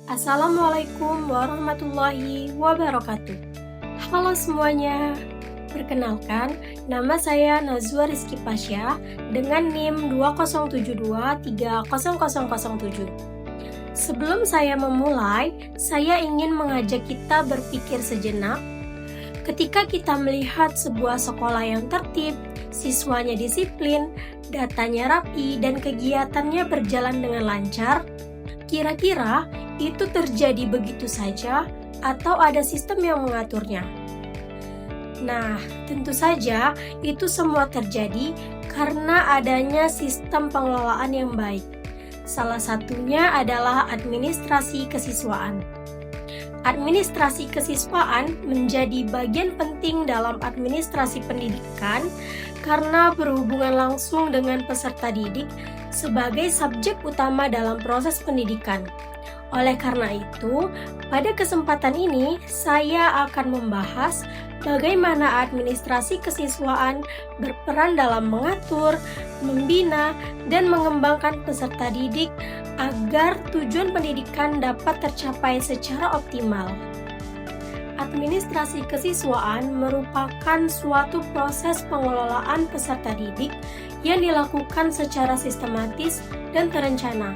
Assalamualaikum warahmatullahi wabarakatuh. Halo semuanya, perkenalkan nama saya Nazwa Rizky Pasha dengan NIM 2072300007. Sebelum saya memulai, saya ingin mengajak kita berpikir sejenak. Ketika kita melihat sebuah sekolah yang tertib, siswanya disiplin, datanya rapi, dan kegiatannya berjalan dengan lancar, kira-kira itu terjadi begitu saja atau ada sistem yang mengaturnya? Nah, tentu saja itu semua terjadi karena adanya sistem pengelolaan yang baik. Salah satunya adalah administrasi kesiswaan. Administrasi kesiswaan menjadi bagian penting dalam administrasi pendidikan karena berhubungan langsung dengan peserta didik sebagai subjek utama dalam proses pendidikan. Oleh karena itu, pada kesempatan ini saya akan membahas bagaimana administrasi kesiswaan berperan dalam mengatur, membina, dan mengembangkan peserta didik agar tujuan pendidikan dapat tercapai secara optimal. Administrasi kesiswaan merupakan suatu proses pengelolaan peserta didik yang dilakukan secara sistematis dan terencana.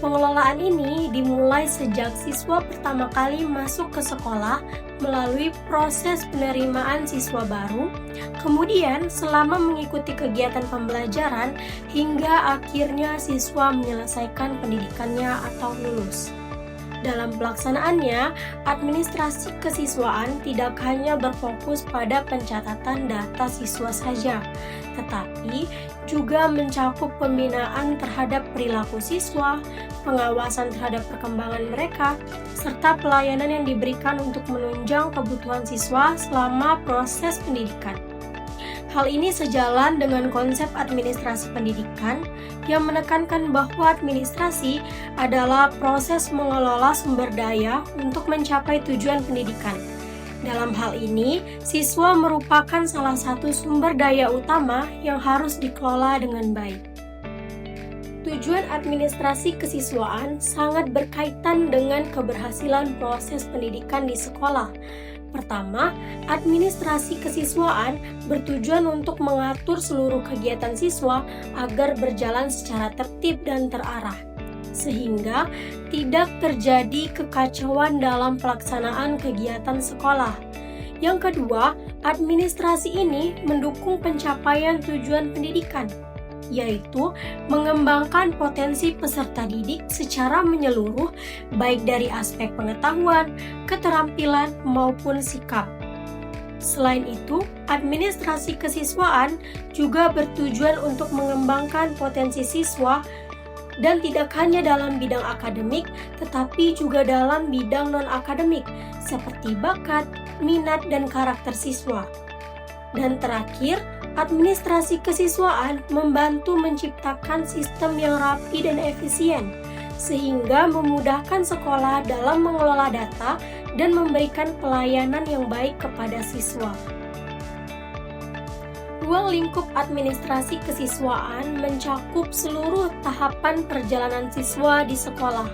Pengelolaan ini dimulai sejak siswa pertama kali masuk ke sekolah melalui proses penerimaan siswa baru, kemudian selama mengikuti kegiatan pembelajaran hingga akhirnya siswa menyelesaikan pendidikannya atau lulus. Dalam pelaksanaannya, administrasi kesiswaan tidak hanya berfokus pada pencatatan data siswa saja, tetapi juga mencakup pembinaan terhadap perilaku siswa, pengawasan terhadap perkembangan mereka, serta pelayanan yang diberikan untuk menunjang kebutuhan siswa selama proses pendidikan. Hal ini sejalan dengan konsep administrasi pendidikan yang menekankan bahwa administrasi adalah proses mengelola sumber daya untuk mencapai tujuan pendidikan. Dalam hal ini, siswa merupakan salah satu sumber daya utama yang harus dikelola dengan baik. Tujuan administrasi kesiswaan sangat berkaitan dengan keberhasilan proses pendidikan di sekolah. Pertama, administrasi kesiswaan bertujuan untuk mengatur seluruh kegiatan siswa agar berjalan secara tertib dan terarah, sehingga tidak terjadi kekacauan dalam pelaksanaan kegiatan sekolah. Yang kedua, administrasi ini mendukung pencapaian tujuan pendidikan, yaitu mengembangkan potensi peserta didik secara menyeluruh, baik dari aspek pengetahuan, keterampilan, maupun sikap. Selain itu, administrasi kesiswaan juga bertujuan untuk mengembangkan potensi siswa dan tidak hanya dalam bidang akademik, tetapi juga dalam bidang non-akademik, seperti bakat, minat, dan karakter siswa. Dan terakhir, administrasi kesiswaan membantu menciptakan sistem yang rapi dan efisien, sehingga memudahkan sekolah dalam mengelola data dan memberikan pelayanan yang baik kepada siswa. Ruang lingkup administrasi kesiswaan mencakup seluruh tahapan perjalanan siswa di sekolah,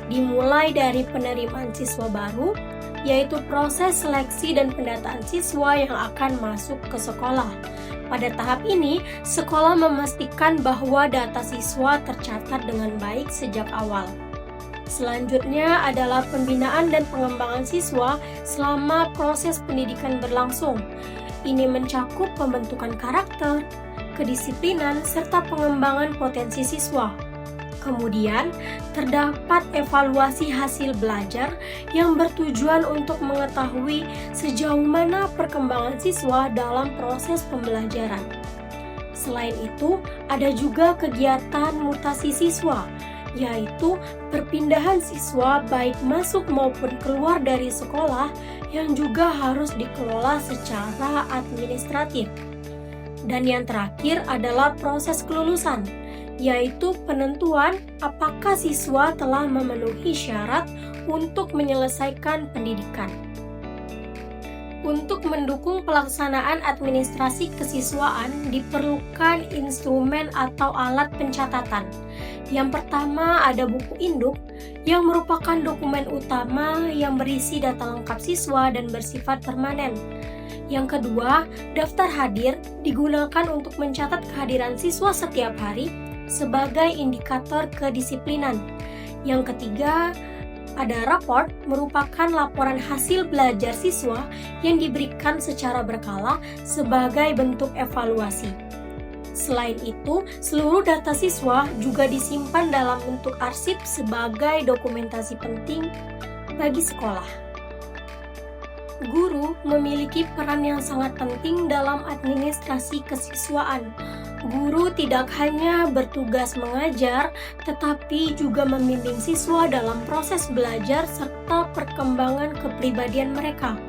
dimulai dari penerimaan siswa baru, yaitu proses seleksi dan pendataan siswa yang akan masuk ke sekolah. Pada tahap ini, sekolah memastikan bahwa data siswa tercatat dengan baik sejak awal. Selanjutnya adalah pembinaan dan pengembangan siswa selama proses pendidikan berlangsung. Ini mencakup pembentukan karakter, kedisiplinan, serta pengembangan potensi siswa. Kemudian, terdapat evaluasi hasil belajar yang bertujuan untuk mengetahui sejauh mana perkembangan siswa dalam proses pembelajaran. Selain itu, ada juga kegiatan mutasi siswa, yaitu perpindahan siswa baik masuk maupun keluar dari sekolah yang juga harus dikelola secara administratif. Dan yang terakhir adalah proses kelulusan, yaitu penentuan apakah siswa telah memenuhi syarat untuk menyelesaikan pendidikan. Untuk mendukung pelaksanaan administrasi kesiswaan, diperlukan instrumen atau alat pencatatan. Yang pertama ada buku induk, yang merupakan dokumen utama yang berisi data lengkap siswa dan bersifat permanen. Yang kedua, daftar hadir digunakan untuk mencatat kehadiran siswa setiap hari sebagai indikator kedisiplinan. Yang ketiga, ada raport, merupakan laporan hasil belajar siswa yang diberikan secara berkala sebagai bentuk evaluasi. Selain itu, seluruh data siswa juga disimpan dalam bentuk arsip sebagai dokumentasi penting bagi sekolah. Guru memiliki peran yang sangat penting dalam administrasi kesiswaan. Guru tidak hanya bertugas mengajar, tetapi juga membimbing siswa dalam proses belajar serta perkembangan kepribadian mereka.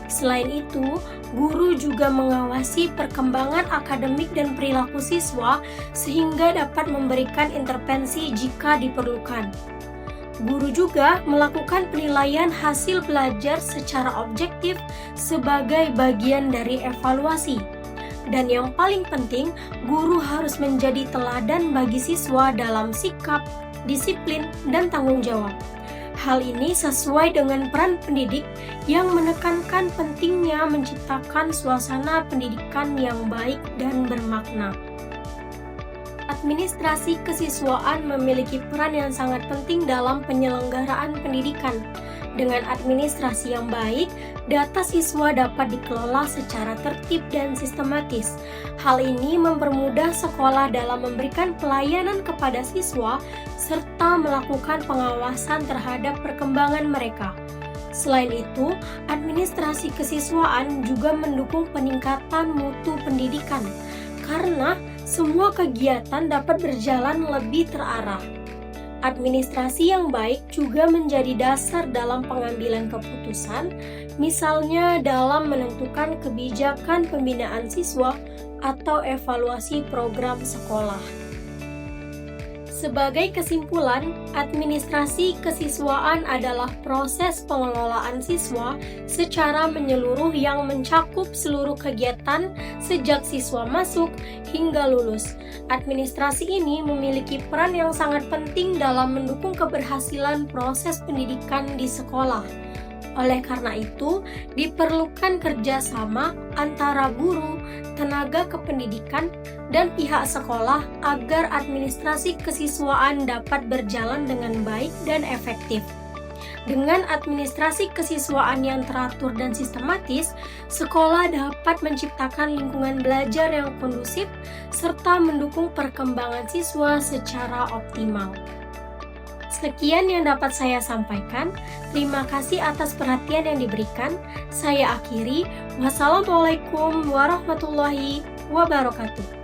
Selain itu, guru juga mengawasi perkembangan akademik dan perilaku siswa sehingga dapat memberikan intervensi jika diperlukan. Guru juga melakukan penilaian hasil belajar secara objektif sebagai bagian dari evaluasi. Dan yang paling penting, guru harus menjadi teladan bagi siswa dalam sikap, disiplin, dan tanggung jawab. Hal ini sesuai dengan peran pendidik yang menekankan pentingnya menciptakan suasana pendidikan yang baik dan bermakna. Administrasi kesiswaan memiliki peran yang sangat penting dalam penyelenggaraan pendidikan. Dengan administrasi yang baik, data siswa dapat dikelola secara tertib dan sistematis. Hal ini mempermudah sekolah dalam memberikan pelayanan kepada siswa serta melakukan pengawasan terhadap perkembangan mereka. Selain itu, administrasi kesiswaan juga mendukung peningkatan mutu pendidikan, karena semua kegiatan dapat berjalan lebih terarah. Administrasi yang baik juga menjadi dasar dalam pengambilan keputusan, misalnya dalam menentukan kebijakan pembinaan siswa atau evaluasi program sekolah. Sebagai kesimpulan, administrasi kesiswaan adalah proses pengelolaan siswa secara menyeluruh yang mencakup seluruh kegiatan sejak siswa masuk hingga lulus. Administrasi ini memiliki peran yang sangat penting dalam mendukung keberhasilan proses pendidikan di sekolah. Oleh karena itu, diperlukan kerjasama antara guru, tenaga kependidikan, dan pihak sekolah agar administrasi kesiswaan dapat berjalan dengan baik dan efektif. Dengan administrasi kesiswaan yang teratur dan sistematis, sekolah dapat menciptakan lingkungan belajar yang kondusif serta mendukung perkembangan siswa secara optimal. Sekian yang dapat saya sampaikan. Terima kasih atas perhatian yang diberikan. Saya akhiri. Wassalamualaikum warahmatullahi wabarakatuh.